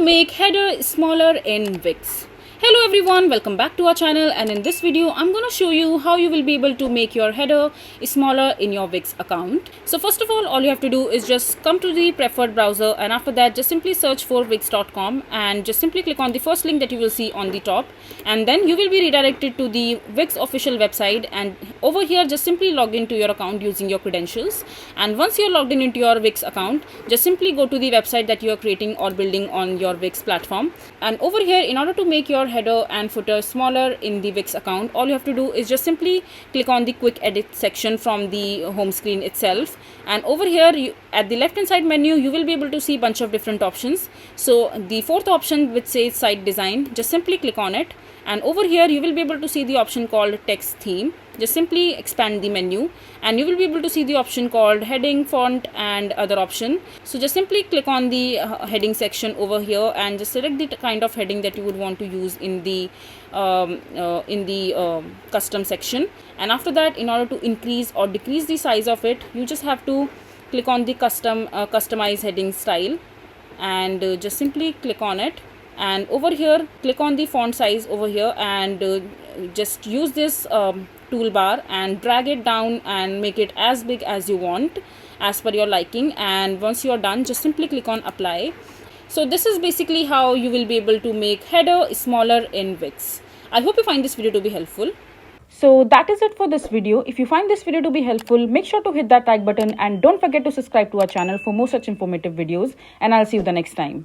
make header smaller in Wix. Hello everyone, welcome back to our channel, and in this video I'm going to show you how you will be able to make your header smaller in your Wix account. So first of all you have to do is just come to the preferred browser, and after that just simply search for wix.com and just simply click on the first link that you will see on the top, and then you will be redirected to the Wix official website. And over here just simply log into your account using your credentials, and once you're logged in into your Wix account, just simply go to the website that you are creating or building on your Wix platform. And over here, in order to make your header and footer smaller in the Wix account, all you have to do is just simply click on the quick edit section from the home screen itself. And over here at the left hand side menu, you will be able to see a bunch of different options. So the fourth option, which says site design, just simply click on it, and over here you will be able to see the option called text theme. Just simply expand the menu and you will be able to see the option called heading, font and other option. So just simply click on the heading section over here and just select the kind of heading that you would want to use in the custom section. And after that, in order to increase or decrease the size of it, you just have to click on the customize heading style, and just simply click on it. And over here click on the font size over here, and just use this toolbar and drag it down and make it as big as you want as per your liking. And once you are done, just simply click on apply. So this is basically how you will be able to make header smaller in Wix. I hope you find this video to be helpful. So that is it for this video. If you find this video to be helpful, make sure to hit that like button and don't forget to subscribe to our channel for more such informative videos, and I'll see you the next time.